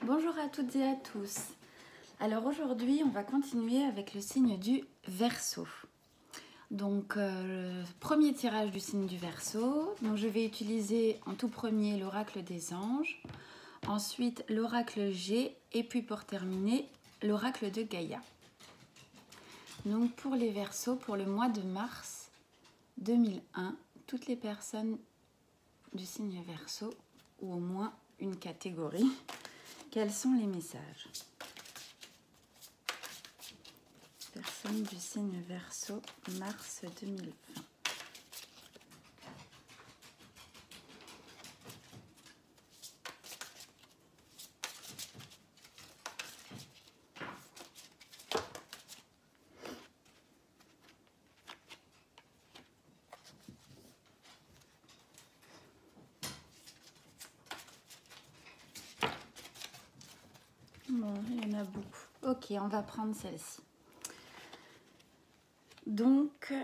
Bonjour à toutes et à tous. Alors aujourd'hui, on va continuer avec le signe du Verseau. Donc, premier tirage du signe du Verseau. Donc, je vais utiliser en tout premier l'oracle des anges, ensuite l'oracle G et puis pour terminer, l'oracle de Gaïa. Donc, pour les Verseaux, pour le mois de mars 2001, toutes les personnes du signe Verseau, ou au moins une catégorie, quels sont les messages? Personne du signe Verseau, mars 2020. Bon, il y en a beaucoup. Ok, on va prendre celle-ci. Donc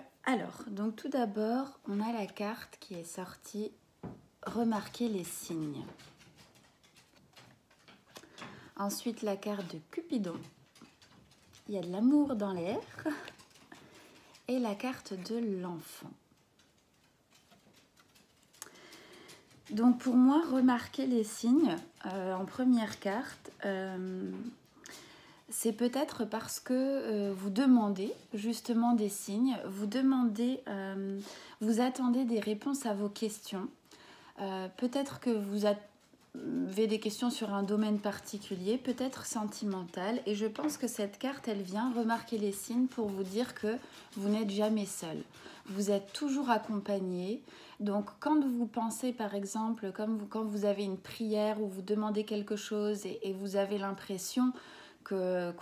tout d'abord, on a la carte qui est sortie, remarquer les signes. Ensuite, la carte de Cupidon, il y a de l'amour dans l'air. Et la carte de l'enfant. Donc pour moi, remarquer les signes, en première carte, c'est peut-être parce que vous demandez justement des signes, vous attendez des réponses à vos questions. Peut-être que vous avez des questions sur un domaine particulier, peut-être sentimental. Et je pense que cette carte, elle vient remarquer les signes pour vous dire que vous n'êtes jamais seul. Vous êtes toujours accompagné. Donc quand vous pensez par exemple, quand vous avez une prière ou vous demandez quelque chose et vous avez l'impression que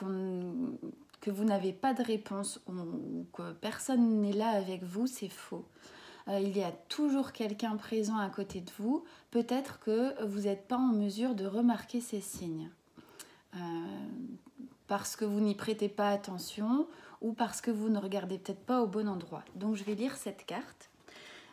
vous n'avez pas de réponse ou que personne n'est là avec vous, c'est faux. Il y a toujours quelqu'un présent à côté de vous. Peut-être que vous n'êtes pas en mesure de remarquer ces signes. Parce que vous n'y prêtez pas attention ou parce que vous ne regardez peut-être pas au bon endroit. Donc je vais lire cette carte.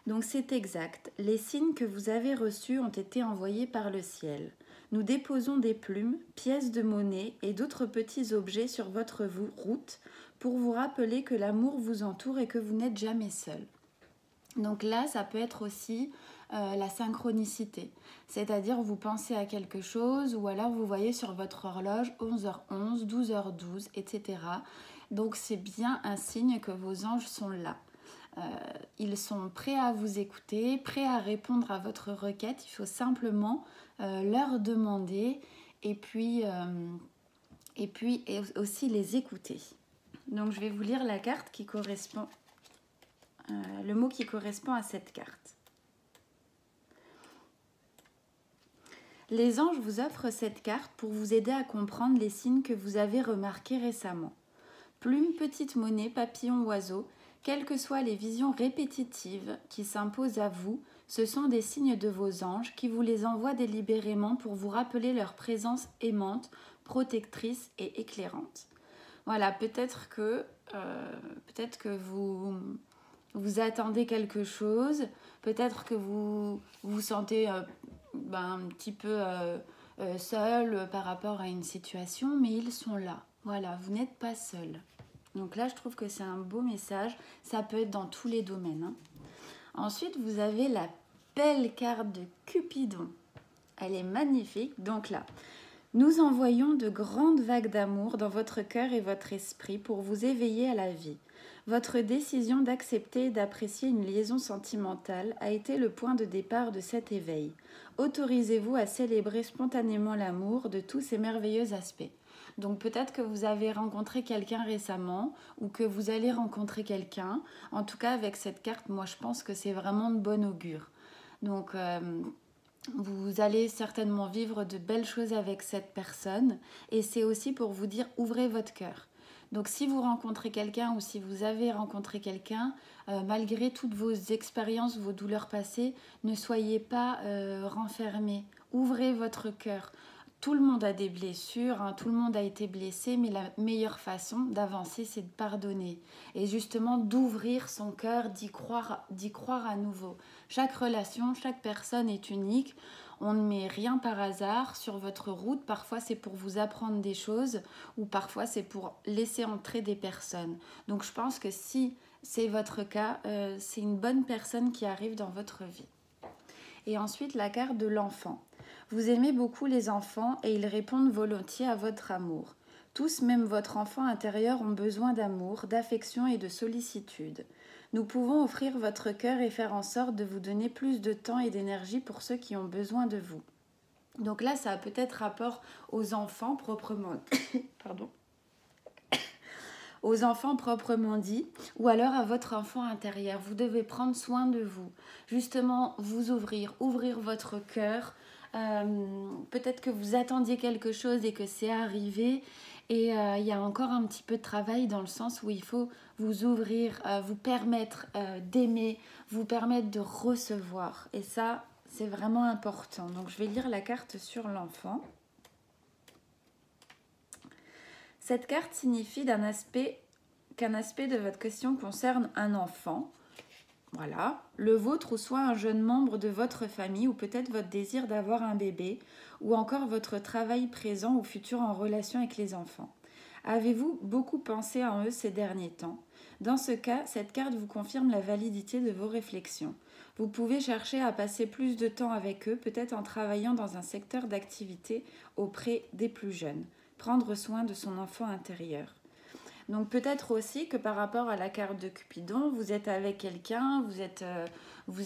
Donc c'est exact. Les signes que vous avez reçus ont été envoyés par le ciel. Nous déposons des plumes, pièces de monnaie et d'autres petits objets sur votre route pour vous rappeler que l'amour vous entoure et que vous n'êtes jamais seul. Donc là, ça peut être aussi la synchronicité. C'est-à-dire vous pensez à quelque chose ou alors vous voyez sur votre horloge 11h11, 12h12, etc. Donc c'est bien un signe que vos anges sont là. Ils sont prêts à vous écouter, prêts à répondre à votre requête. Il faut simplement leur demander et puis aussi les écouter. Donc je vais vous lire la carte qui correspond, le mot qui correspond à cette carte. Les anges vous offrent cette carte pour vous aider à comprendre les signes que vous avez remarqués récemment. Plume, petite monnaie, papillon, oiseau, quelles que soient les visions répétitives qui s'imposent à vous, ce sont des signes de vos anges qui vous les envoient délibérément pour vous rappeler leur présence aimante, protectrice et éclairante. Voilà, peut-être que vous attendez quelque chose, peut-être que vous vous sentez un petit peu seul par rapport à une situation, mais ils sont là. Voilà, vous n'êtes pas seul. Donc là, je trouve que c'est un beau message. Ça peut être dans tous les domaines. Hein. Ensuite, vous avez la belle carte de Cupidon. Elle est magnifique. Donc là, nous envoyons de grandes vagues d'amour dans votre cœur et votre esprit pour vous éveiller à la vie. Votre décision d'accepter et d'apprécier une liaison sentimentale a été le point de départ de cet éveil. Autorisez-vous à célébrer spontanément l'amour de tous ses merveilleux aspects. Donc peut-être que vous avez rencontré quelqu'un récemment ou que vous allez rencontrer quelqu'un. En tout cas, avec cette carte, moi je pense que c'est vraiment de bon augure. Donc vous allez certainement vivre de belles choses avec cette personne. Et c'est aussi pour vous dire, ouvrez votre cœur. Donc si vous rencontrez quelqu'un ou si vous avez rencontré quelqu'un, malgré toutes vos expériences, vos douleurs passées, ne soyez pas renfermés. Ouvrez votre cœur. Tout le monde a des blessures, hein, tout le monde a été blessé, mais la meilleure façon d'avancer, c'est de pardonner. Et justement, d'ouvrir son cœur, d'y croire à nouveau. Chaque relation, chaque personne est unique. On ne met rien par hasard sur votre route. Parfois, c'est pour vous apprendre des choses ou parfois, c'est pour laisser entrer des personnes. Donc, je pense que si c'est votre cas, c'est une bonne personne qui arrive dans votre vie. Et ensuite, la carte de l'enfant. Vous aimez beaucoup les enfants et ils répondent volontiers à votre amour. Tous, même votre enfant intérieur, ont besoin d'amour, d'affection et de sollicitude. Nous pouvons offrir votre cœur et faire en sorte de vous donner plus de temps et d'énergie pour ceux qui ont besoin de vous. Donc là, ça a peut-être rapport aux enfants proprement pardon. Aux enfants proprement dit, ou alors à votre enfant intérieur. Vous devez prendre soin de vous, justement vous ouvrir votre cœur. Peut-être que vous attendiez quelque chose et que c'est arrivé. Et il y a encore un petit peu de travail dans le sens où il faut vous ouvrir, vous permettre d'aimer, vous permettre de recevoir. Et ça, c'est vraiment important. Donc, je vais lire la carte sur l'enfant. Cette carte signifie qu'un aspect de votre question concerne un enfant. Voilà, le vôtre ou soit un jeune membre de votre famille ou peut-être votre désir d'avoir un bébé ou encore votre travail présent ou futur en relation avec les enfants. Avez-vous beaucoup pensé en eux ces derniers temps? Dans ce cas, cette carte vous confirme la validité de vos réflexions. Vous pouvez chercher à passer plus de temps avec eux, peut-être en travaillant dans un secteur d'activité auprès des plus jeunes. Prendre soin de son enfant intérieur. Donc peut-être aussi que par rapport à la carte de Cupidon, vous êtes avec quelqu'un, vous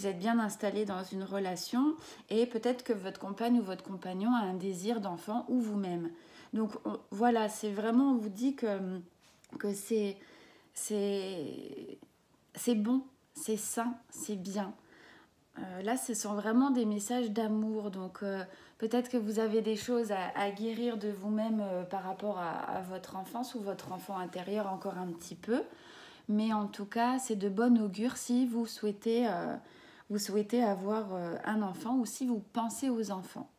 êtes bien installé dans une relation et peut-être que votre compagne ou votre compagnon a un désir d'enfant ou vous-même. Donc voilà, c'est vraiment, on vous dit que c'est bon, c'est sain, c'est bien. Là, ce sont vraiment des messages d'amour. Donc, peut-être que vous avez des choses à guérir de vous-même par rapport à votre enfance ou votre enfant intérieur encore un petit peu. Mais en tout cas, c'est de bon augure si vous souhaitez avoir un enfant ou si vous pensez aux enfants.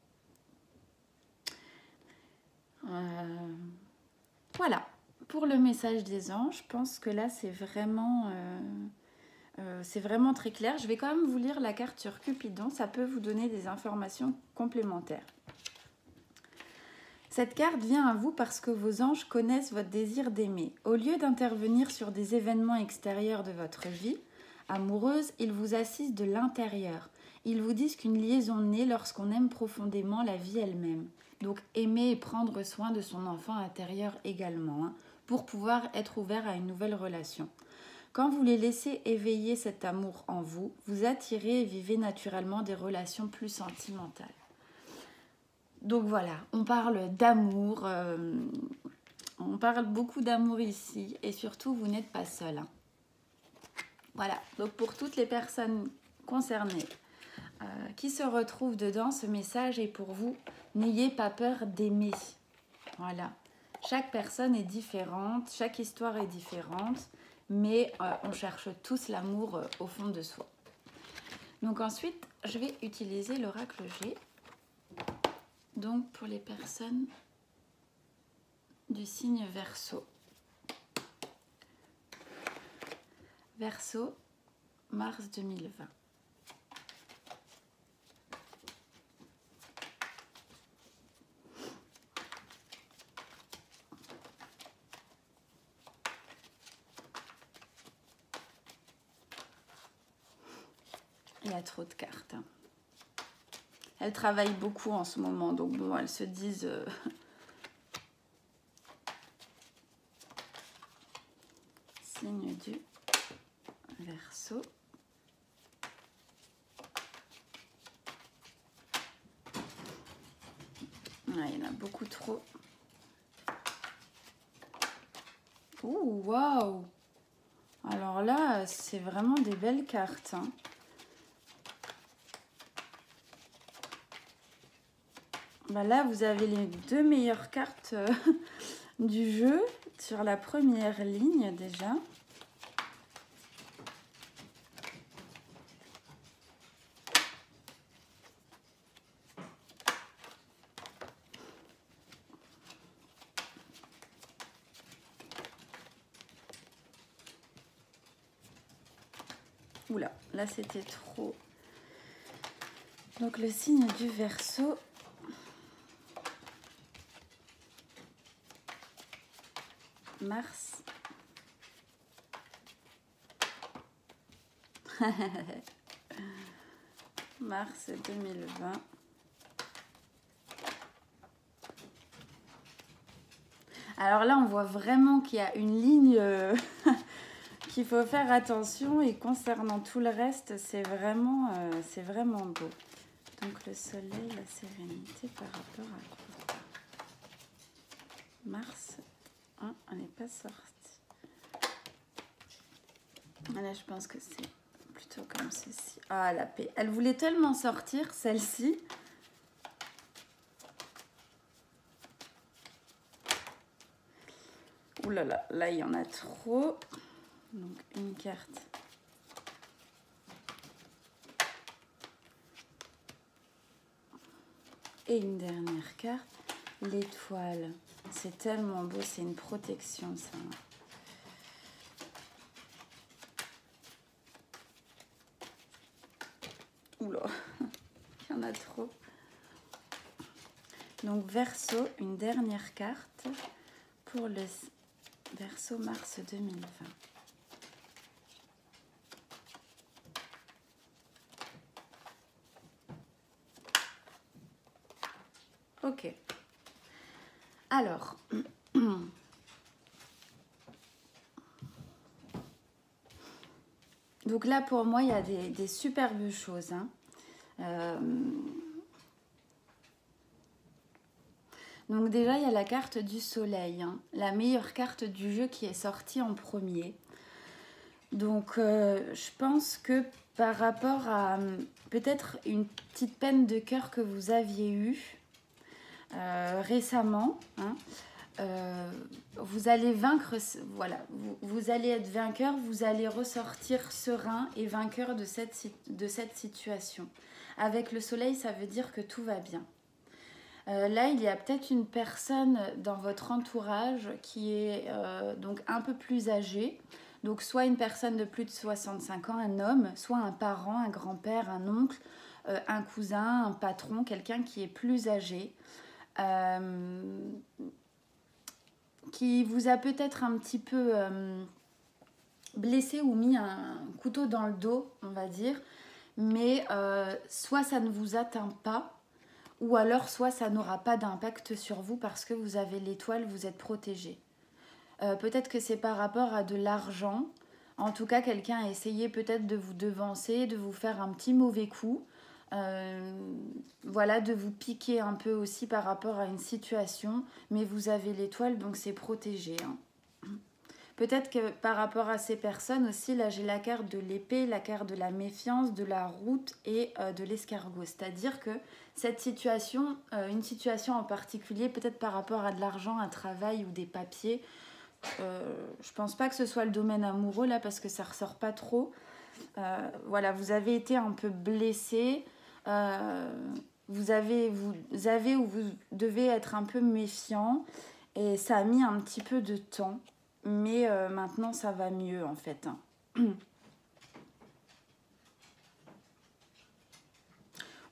Voilà. Pour le message des anges, je pense que là, c'est vraiment très clair. Je vais quand même vous lire la carte sur Cupidon. Ça peut vous donner des informations complémentaires. Cette carte vient à vous parce que vos anges connaissent votre désir d'aimer. Au lieu d'intervenir sur des événements extérieurs de votre vie amoureuse, ils vous assistent de l'intérieur. Ils vous disent qu'une liaison naît lorsqu'on aime profondément la vie elle-même. Donc aimer et prendre soin de son enfant intérieur également, pour pouvoir être ouvert à une nouvelle relation. Quand vous les laissez éveiller cet amour en vous, vous attirez et vivez naturellement des relations plus sentimentales. Donc voilà, on parle d'amour, on parle beaucoup d'amour ici et surtout vous n'êtes pas seul. Voilà, donc pour toutes les personnes concernées qui se retrouvent dedans, ce message est pour vous, n'ayez pas peur d'aimer. Voilà, chaque personne est différente, chaque histoire est différente. Mais on cherche tous l'amour au fond de soi. Donc ensuite, je vais utiliser l'oracle G. Donc pour les personnes du signe Verseau. Verseau, mars 2020. Il y a trop de cartes. Elles travaillent beaucoup en ce moment, donc bon, elles se disent... Signe du Verseau. Ah, il y en a beaucoup trop. Ouh, waouh! Alors là, c'est vraiment des belles cartes, hein. Bah là, vous avez les deux meilleures cartes du jeu sur la première ligne déjà. Oula, là c'était trop. Donc le signe du Verseau. Mars. Mars 2020. Alors là, on voit vraiment qu'il y a une ligne qu'il faut faire attention, et concernant tout le reste, c'est vraiment beau. Donc le soleil, la sérénité par rapport à quoi? Mars, hein, on n'est pas sorti. Là, je pense que c'est plutôt comme ceci. Ah, la paix. Elle voulait tellement sortir, celle-ci. Ouh là là, là, il y en a trop. Donc, une carte. Et une dernière carte. L'étoile. C'est tellement beau, c'est une protection, ça. Oula, il y en a trop. Donc Verseau, une dernière carte pour le Verseau mars 2020. Ok. Alors, donc là pour moi il y a des superbes choses, hein. Donc déjà il y a la carte du soleil, hein, la meilleure carte du jeu qui est sortie en premier. Donc je pense que par rapport à peut-être une petite peine de cœur que vous aviez eue récemment, hein, vous allez vaincre, voilà, vous allez être vainqueur, vous allez ressortir serein et vainqueur de cette situation. Avec le soleil, ça veut dire que tout va bien. Là, il y a peut-être une personne dans votre entourage qui est donc un peu plus âgée. Donc soit une personne de plus de 65 ans, un homme, soit un parent, un grand-père, un oncle, un cousin, un patron, quelqu'un qui est plus âgé. Qui vous a peut-être un petit peu blessé ou mis un couteau dans le dos, on va dire, mais soit ça ne vous atteint pas, ou alors soit ça n'aura pas d'impact sur vous parce que vous avez l'étoile, vous êtes protégé. Peut-être que c'est par rapport à de l'argent. En tout cas, quelqu'un a essayé peut-être de vous devancer, de vous faire un petit mauvais coup. Voilà, de vous piquer un peu aussi par rapport à une situation, mais vous avez l'étoile, donc c'est protégé, hein. Peut-être que par rapport à ces personnes aussi, là j'ai la carte de l'épée, la carte de la méfiance, de la route et de l'escargot. C'est-à-dire que cette situation, une situation en particulier, peut-être par rapport à de l'argent, un travail ou des papiers, je pense pas que ce soit le domaine amoureux là parce que ça ressort pas trop. Voilà, vous avez été un peu blessé. Vous avez ou vous devez être un peu méfiant et ça a mis un petit peu de temps, mais maintenant ça va mieux en fait, hein.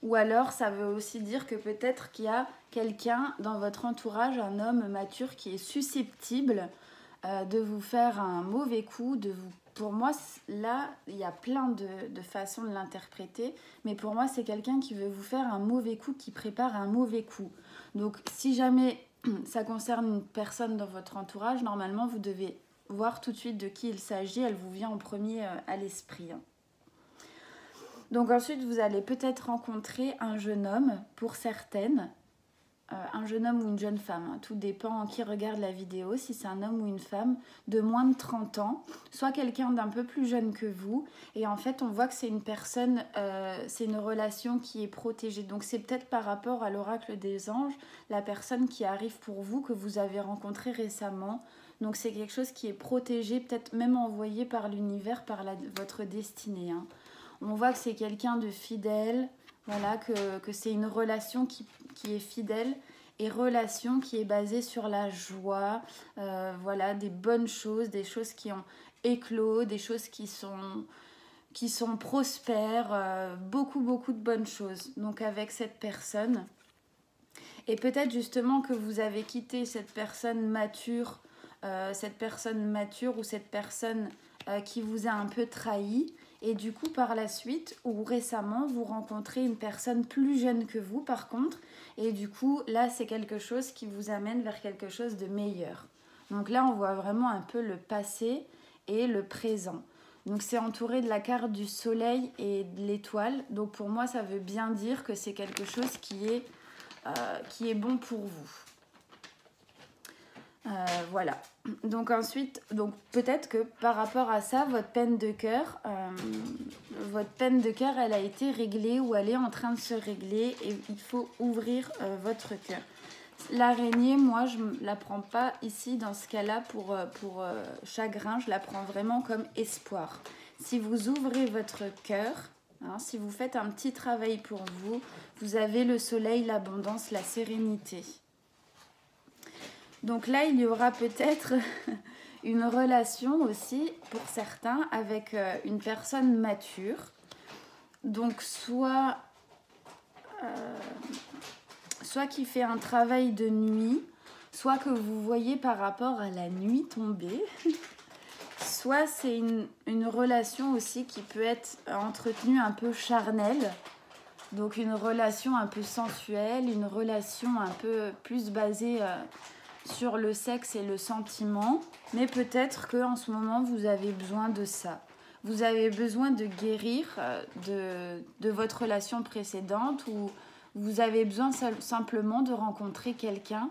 Ou alors ça veut aussi dire que peut-être qu'il y a quelqu'un dans votre entourage, un homme mature qui est susceptible de vous faire un mauvais coup, de vous... Pour moi, là, il y a plein de façons de l'interpréter, mais pour moi, c'est quelqu'un qui veut vous faire un mauvais coup, qui prépare un mauvais coup. Donc, si jamais ça concerne une personne dans votre entourage, normalement, vous devez voir tout de suite de qui il s'agit. Elle vous vient en premier à l'esprit, hein. Donc ensuite, vous allez peut-être rencontrer un jeune homme, pour certaines, un jeune homme ou une jeune femme, hein. Tout dépend qui regarde la vidéo, si c'est un homme ou une femme de moins de 30 ans, soit quelqu'un d'un peu plus jeune que vous, et en fait on voit que c'est une personne, c'est une relation qui est protégée, donc c'est peut-être par rapport à l'oracle des anges, la personne qui arrive pour vous, que vous avez rencontrée récemment, donc c'est quelque chose qui est protégé, peut-être même envoyé par l'univers, par votre destinée, hein. On voit que c'est quelqu'un de fidèle, voilà, que c'est une relation qui est fidèle et relation qui est basée sur la joie, voilà, des bonnes choses, des choses qui ont éclos, des choses qui qui sont prospères, beaucoup de bonnes choses. Donc avec cette personne. Et peut-être justement que vous avez quitté cette personne mature ou cette personne qui vous a un peu trahi. Et du coup, par la suite, ou récemment, vous rencontrez une personne plus jeune que vous, par contre. Et du coup, là, c'est quelque chose qui vous amène vers quelque chose de meilleur. Donc là, on voit vraiment un peu le passé et le présent. Donc c'est entouré de la carte du soleil et de l'étoile. Donc pour moi, ça veut bien dire que c'est quelque chose qui est bon pour vous. Voilà. Donc ensuite, peut-être que par rapport à ça, votre peine de cœur, elle a été réglée ou elle est en train de se régler et il faut ouvrir votre cœur. L'araignée, moi, je ne la prends pas ici dans ce cas-là pour chagrin, je la prends vraiment comme espoir. Si vous ouvrez votre cœur, hein, si vous faites un petit travail pour vous, vous avez le soleil, l'abondance, la sérénité. Donc là, il y aura peut-être une relation aussi, pour certains, avec une personne mature. Donc soit qui fait un travail de nuit, soit que vous voyez par rapport à la nuit tombée, soit c'est une relation aussi qui peut être entretenue un peu charnelle, donc une relation un peu sensuelle, une relation un peu plus basée sur le sexe et le sentiment, mais peut-être qu'en ce moment vous avez besoin de ça. Vous avez besoin de guérir de votre relation précédente ou vous avez besoin simplement de rencontrer quelqu'un,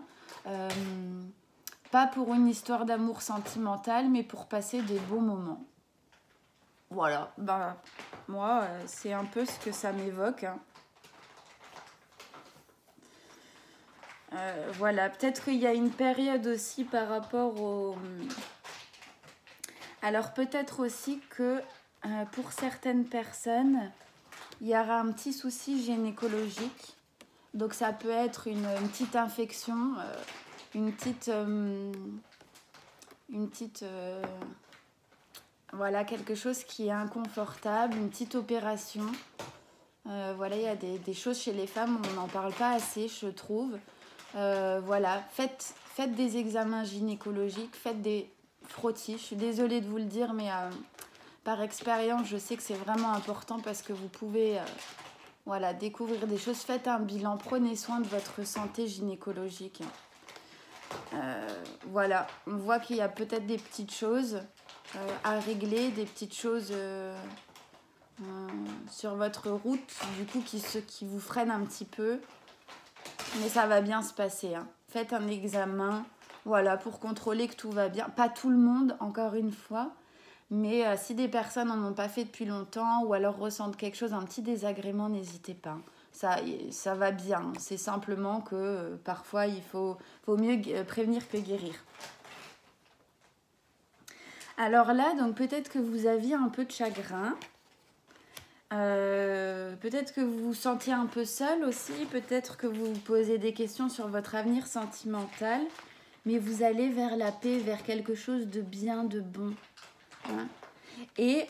pas pour une histoire d'amour sentimental, mais pour passer des bons moments. Voilà, moi, c'est un peu ce que ça m'évoque. Hein. Voilà, peut-être qu'il y a une période aussi par rapport au... Alors peut-être aussi que pour certaines personnes, il y aura un petit souci gynécologique. Donc ça peut être une petite infection, voilà, quelque chose qui est inconfortable, une petite opération. Voilà, il y a des choses chez les femmes où on n'en parle pas assez, je trouve. Voilà, faites des examens gynécologiques, faites des frottis. Je suis désolée de vous le dire, mais par expérience, je sais que c'est vraiment important parce que vous pouvez voilà, découvrir des choses. Faites un bilan, prenez soin de votre santé gynécologique. Voilà, on voit qu'il y a peut-être des petites choses à régler, des petites choses sur votre route, du coup, qui vous freinent un petit peu. Mais ça va bien se passer. Hein. Faites un examen, voilà, pour contrôler que tout va bien. Pas tout le monde, encore une fois. Mais si des personnes n'en ont pas fait depuis longtemps ou alors ressentent quelque chose, un petit désagrément, n'hésitez pas. Ça va bien. C'est simplement que parfois, il faut mieux prévenir que guérir. Alors là, donc peut-être que vous aviez un peu de chagrin. Peut-être que vous vous sentiez un peu seul aussi. Peut-être que vous vous posez des questions sur votre avenir sentimental. Mais vous allez vers la paix, vers quelque chose de bien, de bon. Hein. Et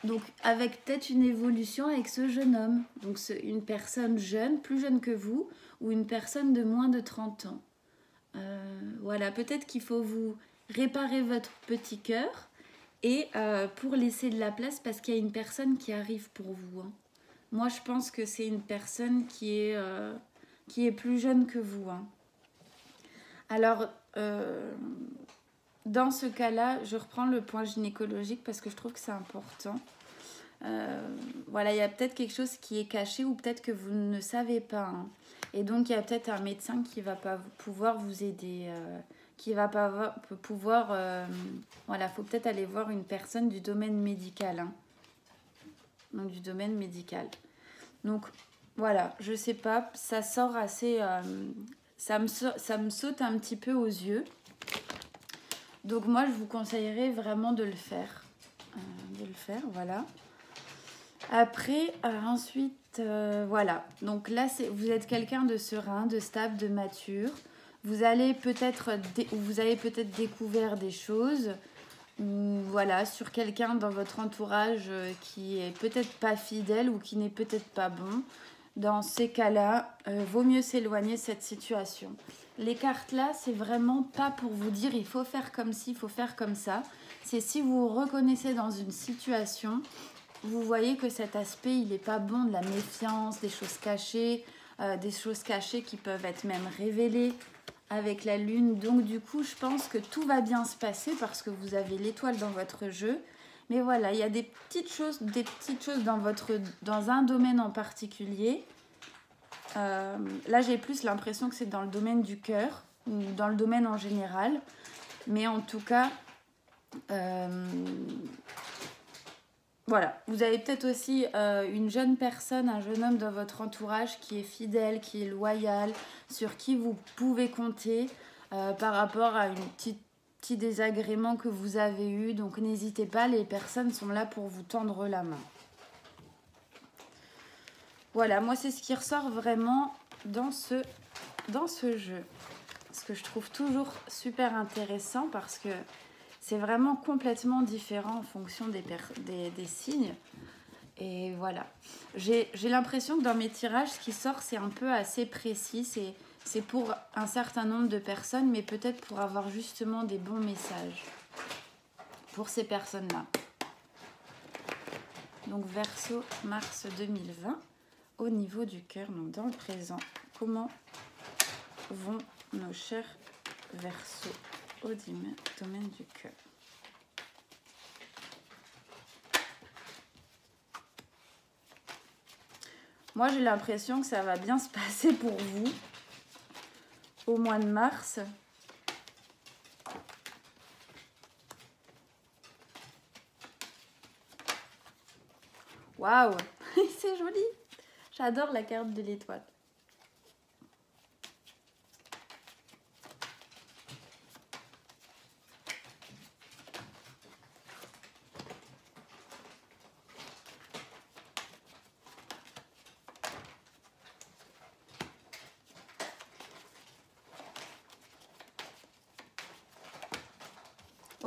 donc avec peut-être une évolution avec ce jeune homme, donc une personne jeune, plus jeune que vous, ou une personne de moins de 30 ans. Voilà, peut-être qu'il faut vous réparer votre petit cœur et pour laisser de la place parce qu'il y a une personne qui arrive pour vous. Hein. Moi, je pense que c'est une personne qui est plus jeune que vous. Hein. Alors, dans ce cas-là, je reprends le point gynécologique parce que je trouve que c'est important. Voilà, il y a peut-être quelque chose qui est caché ou peut-être que vous ne savez pas. Hein. Et donc, il y a peut-être un médecin qui ne va pas pouvoir vous aider, qui ne va pas pouvoir... voilà, il faut peut-être aller voir une personne du domaine médical. Hein. Donc, du domaine médical. Donc, voilà, je ne sais pas, ça sort assez... ça me saute un petit peu aux yeux. Donc moi, je vous conseillerais vraiment de le faire. Voilà. Après, ensuite, voilà. Donc là, vous êtes quelqu'un de serein, de stable, de mature. Vous avez peut-être découvert des choses. ou voilà, sur quelqu'un dans votre entourage qui est peut-être pas fidèle ou qui n'est peut-être pas bon. Dans ces cas-là, vaut mieux s'éloigner de cette situation. Les cartes là, c'est vraiment pas pour vous dire il faut faire comme ci, il faut faire comme ça. C'est si vous vous reconnaissez dans une situation, vous voyez que cet aspect, il n'est pas bon, de la méfiance, des choses cachées qui peuvent être même révélées avec la lune. Donc du coup, je pense que tout va bien se passer parce que vous avez l'étoile dans votre jeu. Mais voilà, il y a des petites choses dans un domaine en particulier. Là, j'ai plus l'impression que c'est dans le domaine du cœur ou dans le domaine en général. Mais en tout cas, voilà. Vous avez peut-être aussi une jeune personne, un jeune homme dans votre entourage qui est fidèle, qui est loyal, sur qui vous pouvez compter par rapport à une petit désagrément que vous avez eu. Donc n'hésitez pas, les personnes sont là pour vous tendre la main. Voilà, moi c'est ce qui ressort vraiment dans ce jeu. Ce que je trouve toujours super intéressant parce que c'est vraiment complètement différent en fonction des signes. Et voilà. J'ai l'impression que dans mes tirages, ce qui sort, c'est un peu assez précis. C'est pour un certain nombre de personnes, mais peut-être pour avoir justement des bons messages pour ces personnes-là. Donc Verseau, mars 2020, au niveau du cœur, donc dans le présent. Comment vont nos chers Verseaux au domaine du cœur? Moi, j'ai l'impression que ça va bien se passer pour vous au mois de mars. Waouh, c'est joli. J'adore la carte de l'étoile.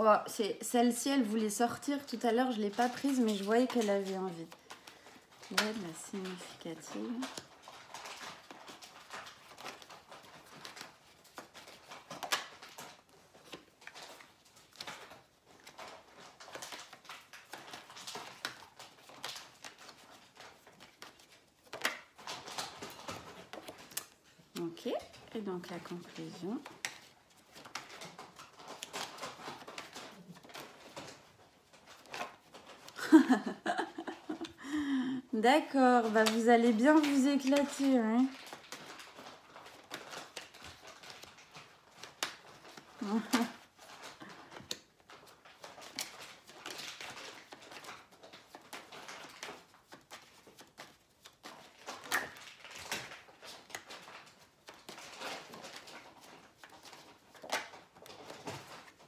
Oh, celle-ci, elle voulait sortir tout à l'heure, je ne l'ai pas prise, mais je voyais qu'elle avait envie. Là, de la significative. Ok, et donc la conclusion. D'accord, bah vous allez bien vous éclater, hein.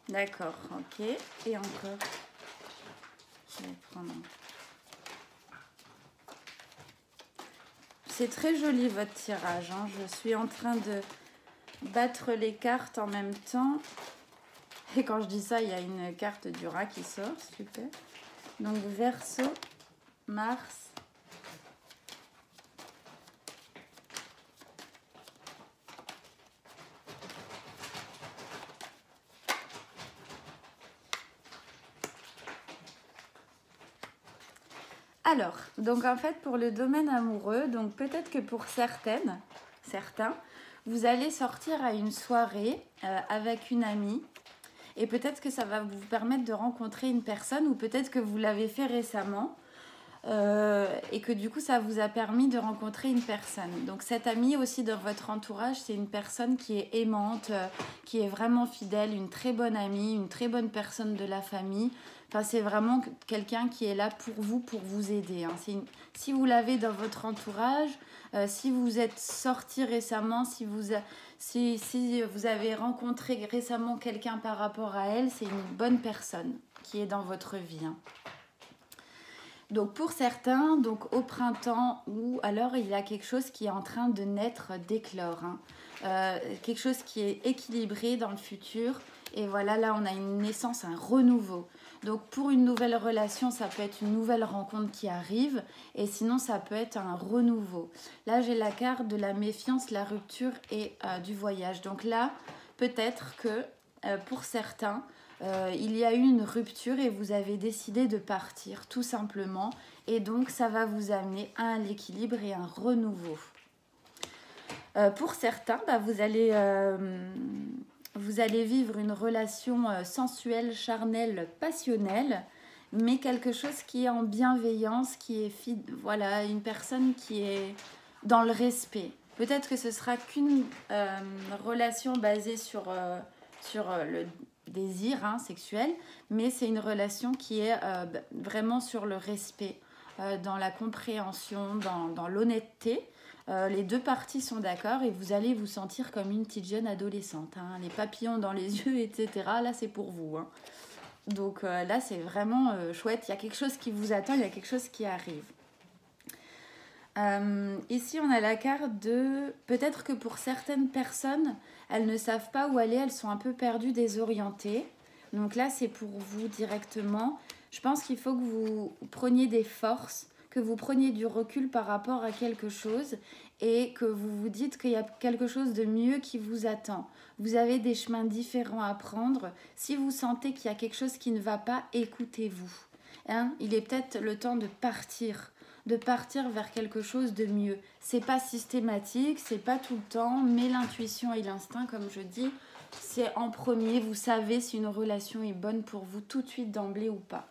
D'accord, ok. Et encore, je vais prendre. C'est très joli votre tirage, hein. Je suis en train de battre les cartes en même temps. Et quand je dis ça, il y a une carte du rat qui sort, super. Donc Verseau, Mars. Alors, donc en fait pour le domaine amoureux, donc peut-être que pour certains, vous allez sortir à une soirée avec une amie et peut-être que ça va vous permettre de rencontrer une personne ou peut-être que vous l'avez fait récemment et que du coup ça vous a permis de rencontrer une personne. Donc cette amie aussi dans votre entourage, c'est une personne qui est aimante, qui est vraiment fidèle, une très bonne amie, une très bonne personne de la famille. Enfin, c'est vraiment quelqu'un qui est là pour vous aider, hein. Si vous l'avez dans votre entourage, si vous êtes sorti récemment, si vous avez rencontré récemment quelqu'un par rapport à elle, c'est une bonne personne qui est dans votre vie, hein. Donc pour certains, donc au printemps, ou alors il y a quelque chose qui est en train de naître, d'éclore, hein. Quelque chose qui est équilibré dans le futur Et voilà, là, on a une naissance, un renouveau. Donc, pour une nouvelle relation, ça peut être une nouvelle rencontre qui arrive. Et sinon, ça peut être un renouveau. Là, j'ai la carte de la méfiance, la rupture et du voyage. Donc là, peut-être que pour certains, il y a eu une rupture et vous avez décidé de partir, tout simplement. Et donc, ça va vous amener à l'équilibre et un renouveau. Pour certains, vous allez vivre une relation sensuelle, charnelle, passionnelle, mais quelque chose qui est en bienveillance, qui est voilà, une personne qui est dans le respect. Peut-être que ce sera qu'une relation basée sur le désir sexuel, mais c'est une relation qui est vraiment sur le respect, dans la compréhension, dans l'honnêteté. Les deux parties sont d'accord et vous allez vous sentir comme une petite jeune adolescente. Les papillons dans les yeux, etc. Là, c'est pour vous. Donc là, c'est vraiment chouette. Il y a quelque chose qui vous attend, il y a quelque chose qui arrive. Ici, on a la carte de... Peut-être que pour certaines personnes, elles ne savent pas où aller, elles sont un peu perdues, désorientées. Donc là, c'est pour vous directement. Je pense qu'il faut que vous preniez des forces, que vous preniez du recul par rapport à quelque chose et que vous vous dites qu'il y a quelque chose de mieux qui vous attend. Vous avez des chemins différents à prendre. Si vous sentez qu'il y a quelque chose qui ne va pas, écoutez-vous. Il est peut-être le temps de partir vers quelque chose de mieux. C'est pas systématique, c'est pas tout le temps, mais l'intuition et l'instinct, comme je dis, c'est en premier. Vous savez si une relation est bonne pour vous tout de suite d'emblée ou pas.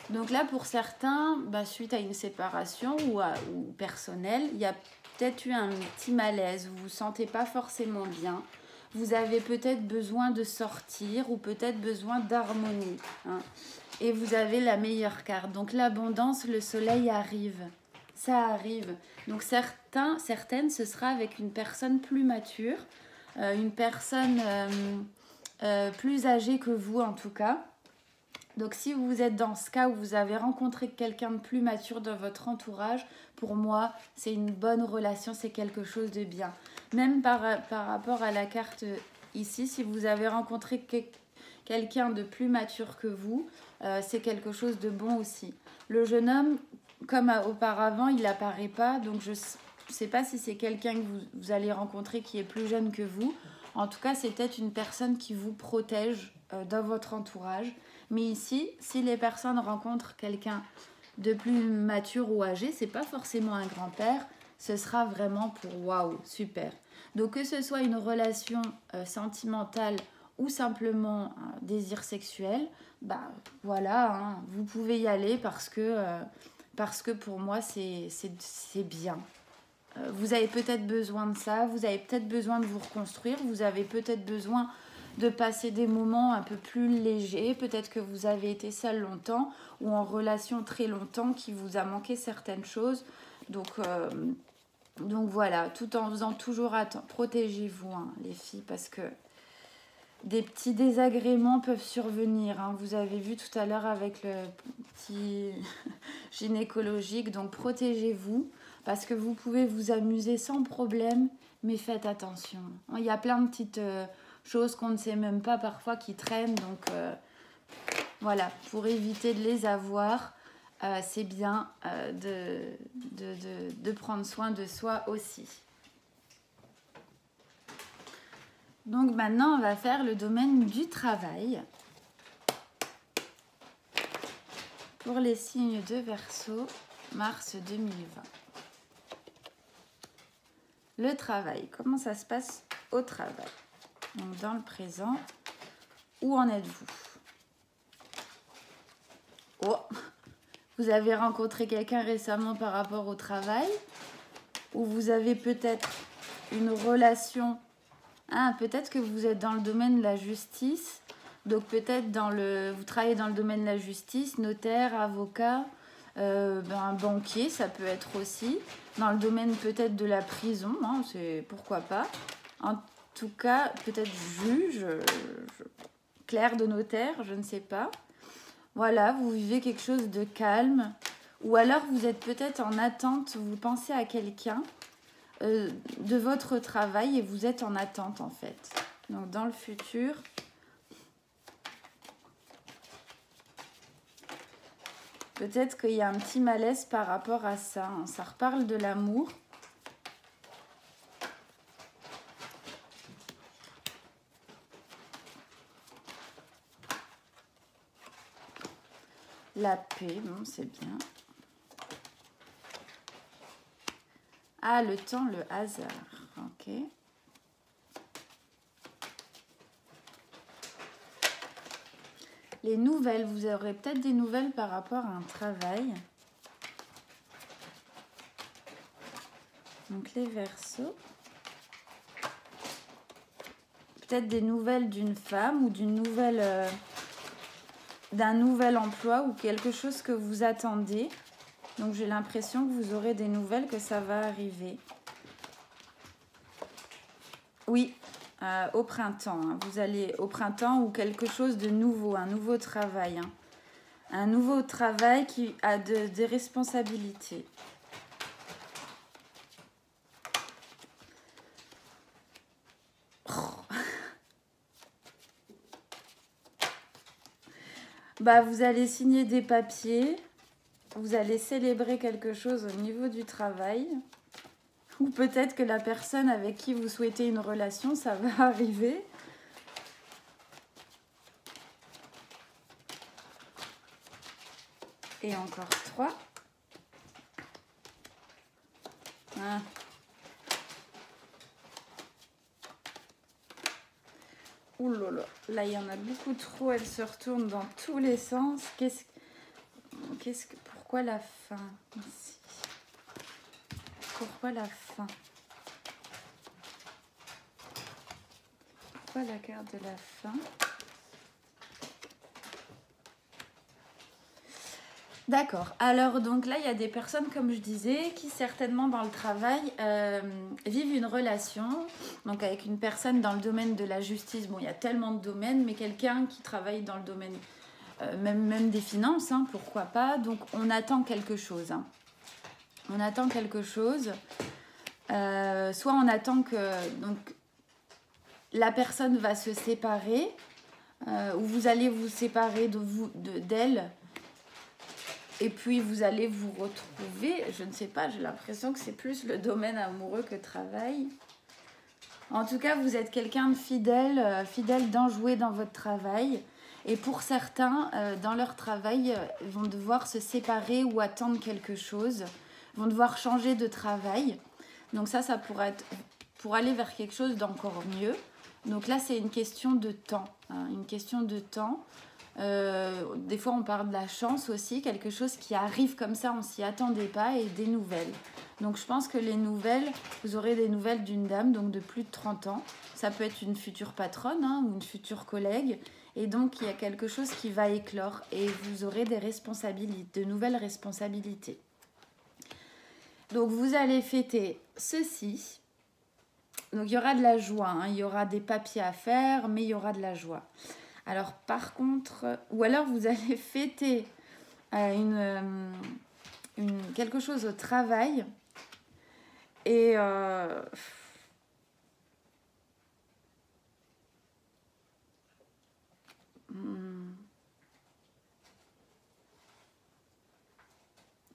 Donc là, pour certains, suite à une séparation ou personnelle, il y a peut-être eu un petit malaise, vous vous sentez pas forcément bien, vous avez peut-être besoin de sortir ou peut-être besoin d'harmonie. Et vous avez la meilleure carte. Donc l'abondance, le soleil arrive. Ça arrive. Donc certaines, ce sera avec une personne plus mature, une personne plus âgée que vous en tout cas. Donc si vous êtes dans ce cas où vous avez rencontré quelqu'un de plus mature dans votre entourage, pour moi, c'est une bonne relation, c'est quelque chose de bien. Même par rapport à la carte ici, si vous avez rencontré quelqu'un de plus mature que vous, c'est quelque chose de bon aussi. Le jeune homme, comme auparavant, il n'apparaît pas, donc je ne sais pas si c'est quelqu'un que vous allez rencontrer qui est plus jeune que vous. En tout cas, c'est peut-être une personne qui vous protège dans votre entourage. Mais ici, si les personnes rencontrent quelqu'un de plus mature ou âgé, c'est pas forcément un grand-père, ce sera vraiment pour waouh, super. Donc que ce soit une relation sentimentale ou simplement un désir sexuel, voilà, vous pouvez y aller parce que pour moi c'est bien. Vous avez peut-être besoin de ça, vous avez peut-être besoin de vous reconstruire, vous avez peut-être besoin de passer des moments un peu plus légers. Peut-être que vous avez été seul longtemps ou en relation très longtemps qui vous a manqué certaines choses. Donc voilà, tout en faisant toujours attention. Protégez-vous, les filles, parce que des petits désagréments peuvent survenir. Vous avez vu tout à l'heure avec le petit gynécologique. Donc protégez-vous parce que vous pouvez vous amuser sans problème, mais faites attention. Il y a plein de petites... choses qu'on ne sait même pas parfois qui traînent. Donc voilà, pour éviter de les avoir, c'est bien de prendre soin de soi aussi. Donc maintenant, on va faire le domaine du travail. Pour les signes de Verseau, mars 2020. Le travail, comment ça se passe au travail ? Donc dans le présent, où en êtes-vous? Vous avez rencontré quelqu'un récemment par rapport au travail, ou vous avez peut-être une relation, peut-être que vous êtes dans le domaine de la justice, donc peut-être vous travaillez dans le domaine de la justice, notaire, avocat, banquier, ça peut être aussi, dans le domaine peut-être de la prison, c'est pourquoi pas. En tout cas, peut-être juge, clerc de notaire, je ne sais pas. Voilà, vous vivez quelque chose de calme. Ou alors, vous êtes peut-être en attente, vous pensez à quelqu'un de votre travail et vous êtes en attente, en fait. Donc, dans le futur, Peut-être qu'il y a un petit malaise par rapport à ça. Hein. Ça reparle de l'amour. La paix, bon, c'est bien. Ah, le temps, le hasard. Ok. Les nouvelles, vous aurez peut-être des nouvelles par rapport à un travail. Donc les Verseaux. Peut-être des nouvelles d'une femme ou d'une nouvelle... d'un nouvel emploi ou quelque chose que vous attendez. Donc j'ai l'impression que vous aurez des nouvelles, que ça va arriver. Oui, au printemps. Hein. Vous allez au printemps ou quelque chose de nouveau, un nouveau travail. Hein. Un nouveau travail qui a des responsabilités. Bah, vous allez signer des papiers, vous allez célébrer quelque chose au niveau du travail, ou peut-être que la personne avec qui vous souhaitez une relation, ça va arriver. Et encore 3. Ah. Ouh là là, là il y en a beaucoup trop, elle se retourne dans tous les sens. Pourquoi la fin ici? Pourquoi la fin? Pourquoi la carte de la fin? D'accord. Alors, donc là, il y a des personnes, comme je disais, qui certainement dans le travail vivent une relation, donc avec une personne dans le domaine de la justice. Bon, il y a tellement de domaines, mais quelqu'un qui travaille dans le domaine même des finances, hein, pourquoi pas. Donc, on attend quelque chose. Hein. On attend quelque chose. Soit on attend que donc, la personne va se séparer, ou vous allez vous séparer d'elle. Et puis vous allez vous retrouver, je ne sais pas, j'ai l'impression que c'est plus le domaine amoureux que travail. En tout cas, vous êtes quelqu'un de fidèle, fidèle d'enjoué dans votre travail. Et pour certains, dans leur travail, ils vont devoir se séparer ou attendre quelque chose, vont devoir changer de travail. Donc ça pourrait être pour aller vers quelque chose d'encore mieux. Donc là, c'est une question de temps, hein, une question de temps. Des fois on parle de la chance aussi, quelque chose qui arrive comme ça, on s'y attendait pas, et des nouvelles. Donc je pense que les nouvelles, vous aurez des nouvelles d'une dame donc de plus de 30 ans. Ça peut être une future patronne, hein, ou une future collègue. Et donc il y a quelque chose qui va éclore et vous aurez des responsabilités, de nouvelles responsabilités. Donc vous allez fêter ceci. Donc il y aura de la joie, hein, il y aura des papiers à faire, mais il y aura de la joie. Alors par contre, ou alors vous allez fêter quelque chose au travail et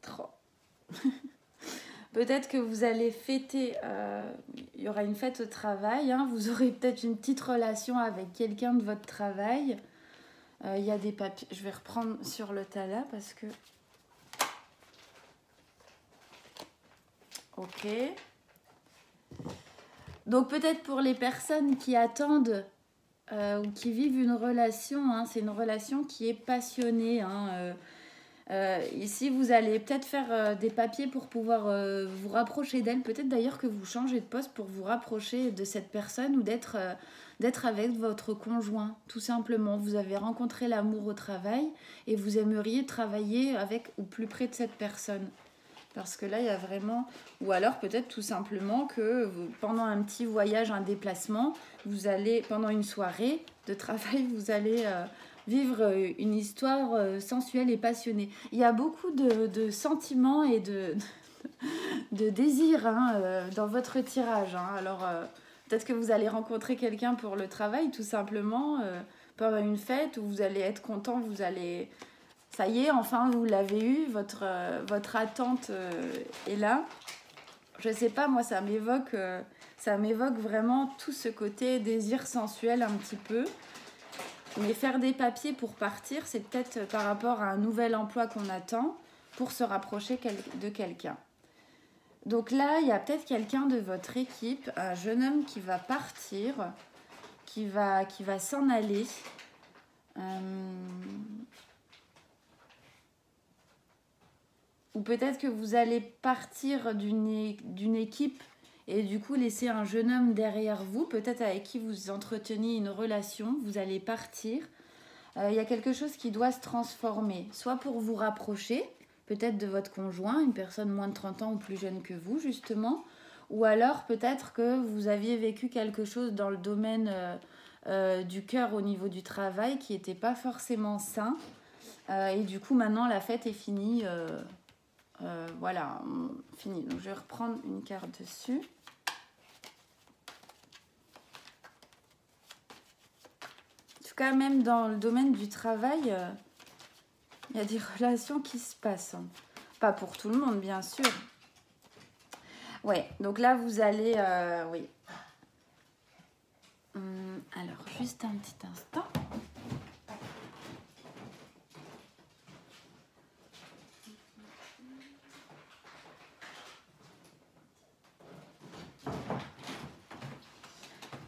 trop. Peut-être que vous allez fêter, il y aura une fête au travail, hein, vous aurez peut-être une petite relation avec quelqu'un de votre travail. Il y a des papiers, je vais reprendre sur le tas là parce que... Ok. Donc peut-être pour les personnes qui attendent ou qui vivent une relation, hein, c'est une relation qui est passionnée, hein, ici, vous allez peut-être faire des papiers pour pouvoir vous rapprocher d'elle. Peut-être d'ailleurs que vous changez de poste pour vous rapprocher de cette personne ou d'être avec votre conjoint, tout simplement. Vous avez rencontré l'amour au travail et vous aimeriez travailler avec ou plus près de cette personne. Parce que là, il y a vraiment... Ou alors peut-être tout simplement que pendant un petit voyage, un déplacement, vous allez, pendant une soirée de travail, vous allez... vivre une histoire sensuelle et passionnée. Il y a beaucoup de sentiments et de désirs, hein, dans votre tirage. Hein. Alors, peut-être que vous allez rencontrer quelqu'un pour le travail, tout simplement, pendant une fête où vous allez être content, vous allez Ça y est, enfin, vous l'avez eu, votre attente est là. Je sais pas, moi, ça m'évoque vraiment tout ce côté désir sensuel un petit peu. Mais faire des papiers pour partir, c'est peut-être par rapport à un nouvel emploi qu'on attend pour se rapprocher de quelqu'un. Donc là, il y a peut-être quelqu'un de votre équipe, un jeune homme qui va partir, qui va s'en aller. Ou peut-être que vous allez partir d'une équipe et du coup laisser un jeune homme derrière vous, peut-être avec qui vous entreteniez une relation, vous allez partir. Il y a quelque chose qui doit se transformer, soit pour vous rapprocher, peut-être de votre conjoint, une personne moins de 30 ans ou plus jeune que vous justement, ou alors peut-être que vous aviez vécu quelque chose dans le domaine du cœur au niveau du travail qui n'était pas forcément sain, et du coup maintenant la fête est finie. Voilà, fini. Donc je vais reprendre une carte dessus. En tout cas, même dans le domaine du travail, il y a des relations qui se passent. Hein. Pas pour tout le monde, bien sûr. Ouais, donc là, vous allez... oui. Alors, juste un petit instant.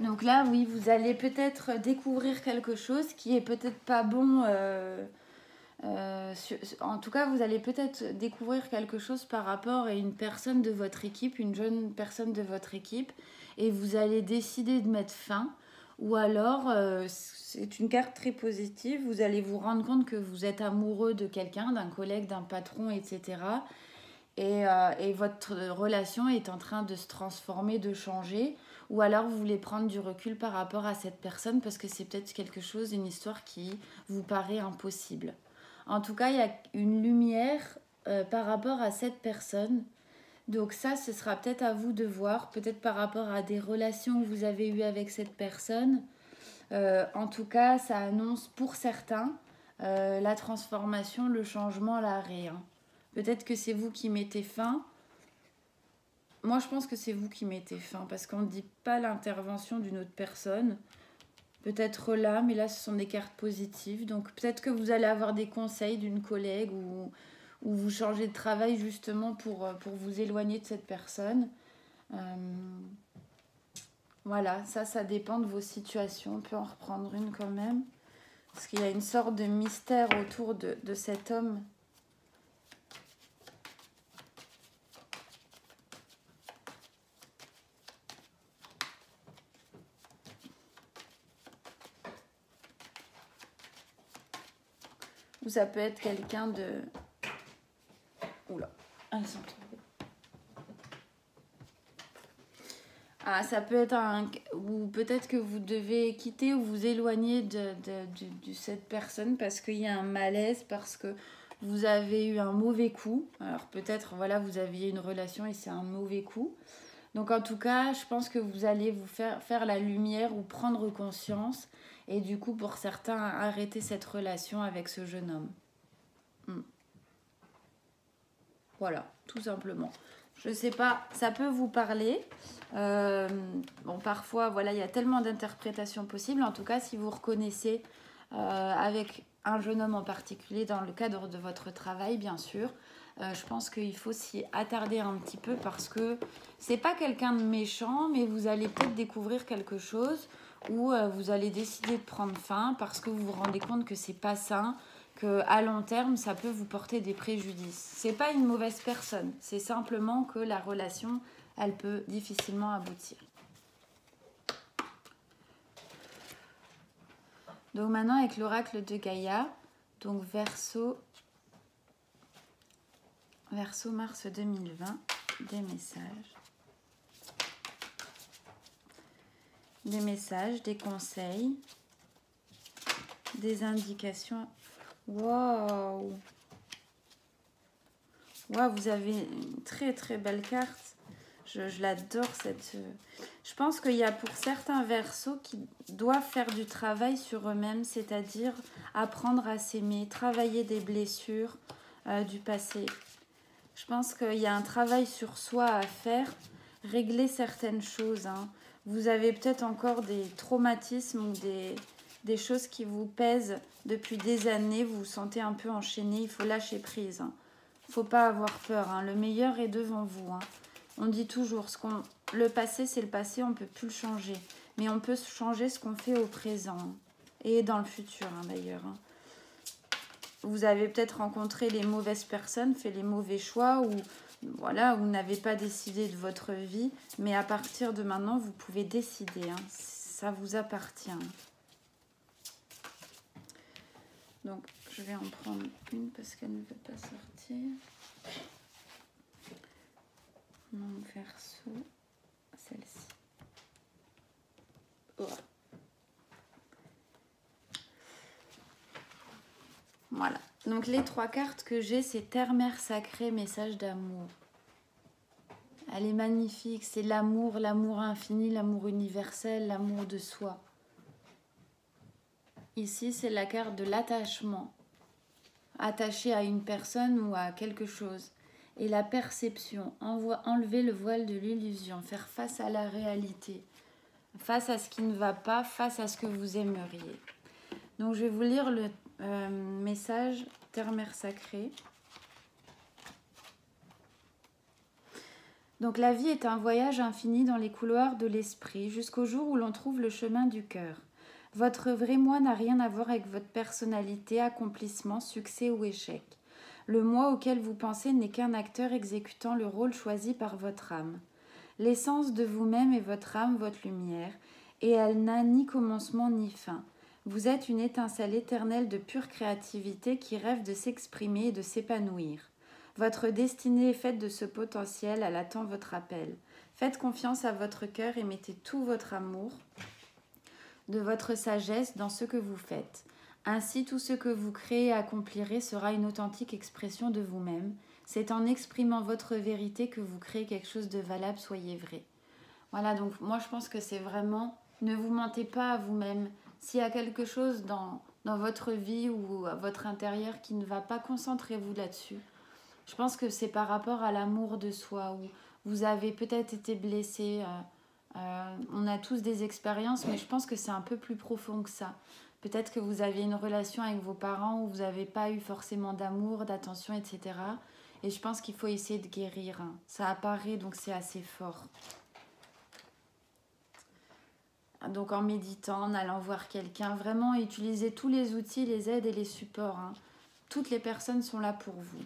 Donc là, oui, vous allez peut-être découvrir quelque chose qui est peut-être pas bon. En tout cas, vous allez peut-être découvrir quelque chose par rapport à une personne de votre équipe, une jeune personne de votre équipe, et vous allez décider de mettre fin. Ou alors, c'est une carte très positive, vous allez vous rendre compte que vous êtes amoureux de quelqu'un, d'un collègue, d'un patron, etc. Et votre relation est en train de se transformer, de changer. Ou alors vous voulez prendre du recul par rapport à cette personne parce que c'est peut-être quelque chose, une histoire qui vous paraît impossible. En tout cas, il y a une lumière par rapport à cette personne. Donc ça, ce sera peut-être à vous de voir, peut-être par rapport à des relations que vous avez eues avec cette personne. En tout cas, ça annonce pour certains la transformation, le changement, l'arrêt. Hein. Peut-être que c'est vous qui mettez fin. Moi, je pense que c'est vous qui mettez fin parce qu'on ne dit pas l'intervention d'une autre personne. Peut-être là, mais là, ce sont des cartes positives. Donc, peut-être que vous allez avoir des conseils d'une collègue ou vous changez de travail justement pour vous éloigner de cette personne. Voilà, ça dépend de vos situations. On peut en reprendre une quand même. Parce qu'il y a une sorte de mystère autour de cet homme. Ou ça peut être quelqu'un de... Oula, elles sont tombées. Ah, ça peut être un... Ou peut-être que vous devez quitter ou vous éloigner de cette personne parce qu'il y a un malaise, parce que vous avez eu un mauvais coup. Alors peut-être, voilà, vous aviez une relation et c'est un mauvais coup. Donc en tout cas, je pense que vous allez vous faire la lumière ou prendre conscience. Et du coup, pour certains, arrêter cette relation avec ce jeune homme. Voilà, tout simplement. Je sais pas, ça peut vous parler. Bon, parfois, voilà, il y a tellement d'interprétations possibles. En tout cas, si vous reconnaissez avec un jeune homme en particulier dans le cadre de votre travail, bien sûr, je pense qu'il faut s'y attarder un petit peu parce que c'est pas quelqu'un de méchant, mais vous allez peut-être découvrir quelque chose où vous allez décider de prendre fin parce que vous vous rendez compte que c'est pas sain, qu'à long terme, ça peut vous porter des préjudices. C'est pas une mauvaise personne, c'est simplement que la relation, elle peut difficilement aboutir. Donc maintenant, avec l'oracle de Gaïa, donc Verseau mars 2020, des messages, des conseils, des indications. Waouh! Waouh, vous avez une très très belle carte. Je l'adore cette... Je pense qu'il y a pour certains Verseaux qui doivent faire du travail sur eux-mêmes, c'est-à-dire apprendre à s'aimer, travailler des blessures du passé. Je pense qu'il y a un travail sur soi à faire, régler certaines choses. Hein. Vous avez peut-être encore des traumatismes ou des choses qui vous pèsent depuis des années, vous vous sentez un peu enchaîné, il faut lâcher prise. Hein. Il ne faut pas avoir peur, hein. Le meilleur est devant vous. Hein. On dit toujours, le passé c'est le passé, on ne peut plus le changer. Mais on peut changer ce qu'on fait au présent hein. Et dans le futur hein, d'ailleurs. Hein. Vous avez peut-être rencontré les mauvaises personnes, fait les mauvais choix ou voilà, vous n'avez pas décidé de votre vie. Mais à partir de maintenant, vous pouvez décider. Hein. Ça vous appartient. Donc, je vais en prendre une parce qu'elle ne veut pas sortir. Mon Verseau, celle-ci. Oh. Voilà. Donc, les 3 cartes que j'ai, c'est Terre, Mère Sacrée, message d'amour. Elle est magnifique. C'est l'amour, l'amour infini, l'amour universel, l'amour de soi. Ici, c'est la carte de l'attachement. Attaché à une personne ou à quelque chose. Et la perception, enlever le voile de l'illusion, faire face à la réalité, face à ce qui ne va pas, face à ce que vous aimeriez. Donc, je vais vous lire le message Terre, Mère Sacrée. Donc, la vie est un voyage infini dans les couloirs de l'esprit, jusqu'au jour où l'on trouve le chemin du cœur. Votre vrai moi n'a rien à voir avec votre personnalité, accomplissement, succès ou échec. Le moi auquel vous pensez n'est qu'un acteur exécutant le rôle choisi par votre âme. L'essence de vous-même est votre âme, votre lumière, et elle n'a ni commencement ni fin. Vous êtes une étincelle éternelle de pure créativité qui rêve de s'exprimer et de s'épanouir. Votre destinée est faite de ce potentiel, elle attend votre appel. Faites confiance à votre cœur et mettez tout votre amour, de votre sagesse dans ce que vous faites. Ainsi, tout ce que vous créez et accomplirez sera une authentique expression de vous-même. C'est en exprimant votre vérité que vous créez quelque chose de valable, soyez vrai. Voilà, donc moi je pense que c'est vraiment, ne vous mentez pas à vous-même. S'il y a quelque chose dans votre vie ou à votre intérieur qui ne va pas, concentrez-vous là-dessus. Je pense que c'est par rapport à l'amour de soi, où vous avez peut-être été blessé. On a tous des expériences, mais je pense que c'est un peu plus profond que ça. Peut-être que vous aviez une relation avec vos parents où vous n'avez pas eu forcément d'amour, d'attention, etc. Et je pense qu'il faut essayer de guérir. Hein. Ça apparaît, donc c'est assez fort. Donc en méditant, en allant voir quelqu'un, vraiment utilisez tous les outils, les aides et les supports. Hein. Toutes les personnes sont là pour vous.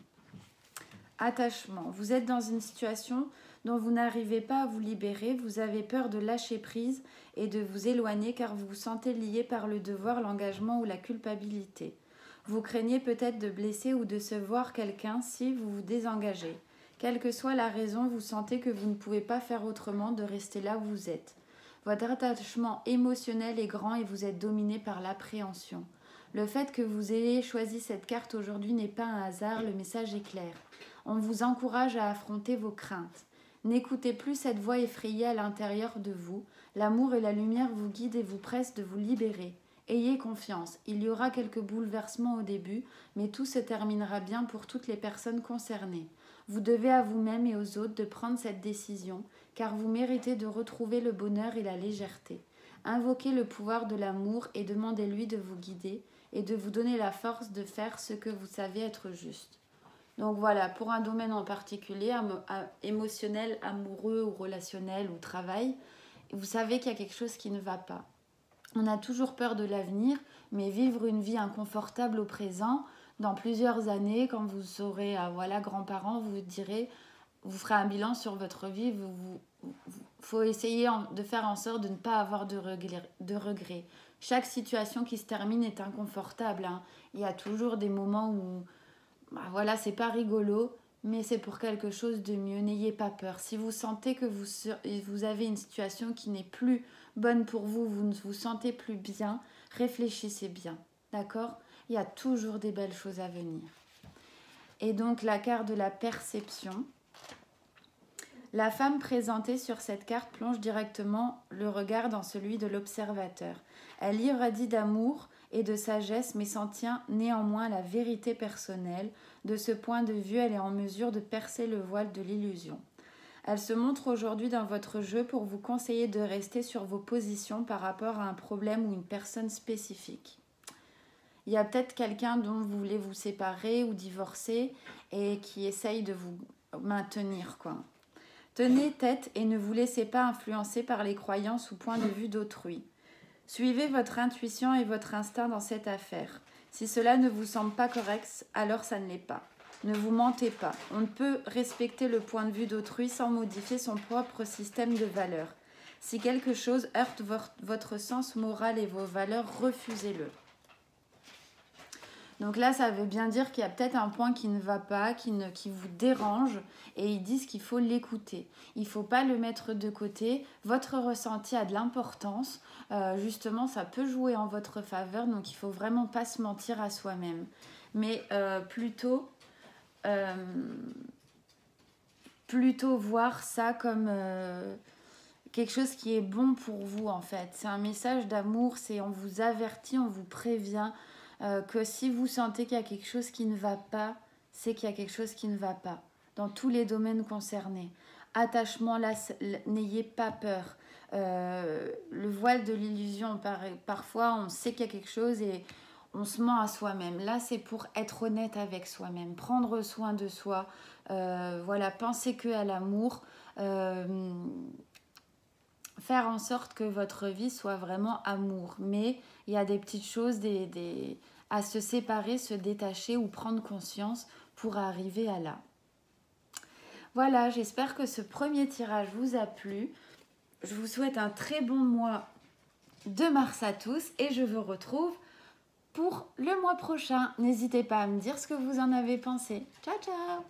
Attachement. Vous êtes dans une situation dont vous n'arrivez pas à vous libérer, vous avez peur de lâcher prise et de vous éloigner car vous vous sentez lié par le devoir, l'engagement ou la culpabilité. Vous craignez peut-être de blesser ou de se voir quelqu'un si vous vous désengagez. Quelle que soit la raison, vous sentez que vous ne pouvez pas faire autrement de rester là où vous êtes. Votre attachement émotionnel est grand et vous êtes dominé par l'appréhension. Le fait que vous ayez choisi cette carte aujourd'hui n'est pas un hasard, le message est clair. On vous encourage à affronter vos craintes. N'écoutez plus cette voix effrayée à l'intérieur de vous. L'amour et la lumière vous guident et vous pressent de vous libérer. Ayez confiance, il y aura quelques bouleversements au début, mais tout se terminera bien pour toutes les personnes concernées. Vous devez à vous-même et aux autres de prendre cette décision, car vous méritez de retrouver le bonheur et la légèreté. Invoquez le pouvoir de l'amour et demandez-lui de vous guider et de vous donner la force de faire ce que vous savez être juste. Donc voilà, pour un domaine en particulier, émotionnel, amoureux ou relationnel ou travail, vous savez qu'il y a quelque chose qui ne va pas. On a toujours peur de l'avenir, mais vivre une vie inconfortable au présent, dans plusieurs années, quand vous serez grands-parents, vous direz, vous ferez un bilan sur votre vie, faut essayer de faire en sorte de ne pas avoir de regrets. Chaque situation qui se termine est inconfortable. Hein. Il y a toujours des moments où c'est pas rigolo, mais c'est pour quelque chose de mieux. N'ayez pas peur. Si vous sentez que vous avez une situation qui n'est plus bonne pour vous, vous ne vous sentez plus bien, réfléchissez bien. D'accord ? Il y a toujours des belles choses à venir. Et donc la carte de la perception. La femme présentée sur cette carte plonge directement le regard dans celui de l'observateur. Elle irradie d'amour et de sagesse, mais s'en tient néanmoins à la vérité personnelle. De ce point de vue, elle est en mesure de percer le voile de l'illusion. Elle se montre aujourd'hui dans votre jeu pour vous conseiller de rester sur vos positions par rapport à un problème ou une personne spécifique. Il y a peut-être quelqu'un dont vous voulez vous séparer ou divorcer et qui essaye de vous maintenir, quoi. Tenez tête et ne vous laissez pas influencer par les croyances ou points de vue d'autrui. Suivez votre intuition et votre instinct dans cette affaire. Si cela ne vous semble pas correct, alors ça ne l'est pas. Ne vous mentez pas. On ne peut respecter le point de vue d'autrui sans modifier son propre système de valeurs. Si quelque chose heurte votre sens moral et vos valeurs, refusez-le. Donc là, ça veut bien dire qu'il y a peut-être un point qui ne va pas, qui vous dérange, et ils disent qu'il faut l'écouter. Il ne faut pas le mettre de côté. Votre ressenti a de l'importance. Justement, ça peut jouer en votre faveur, donc il ne faut vraiment pas se mentir à soi-même. Mais plutôt voir ça comme quelque chose qui est bon pour vous, en fait. C'est un message d'amour, on vous avertit, on vous prévient. Que si vous sentez qu'il y a quelque chose qui ne va pas, c'est qu'il y a quelque chose qui ne va pas, dans tous les domaines concernés. Attachement, là, n'ayez pas peur. Le voile de l'illusion, parfois on sait qu'il y a quelque chose et on se ment à soi-même. Là, c'est pour être honnête avec soi-même, prendre soin de soi, voilà, penser que à l'amour, faire en sorte que votre vie soit vraiment amour. Mais il y a des petites choses à se séparer, se détacher ou prendre conscience pour arriver à là. Voilà, j'espère que ce premier tirage vous a plu. Je vous souhaite un très bon mois de mars à tous et je vous retrouve pour le mois prochain. N'hésitez pas à me dire ce que vous en avez pensé. Ciao, ciao!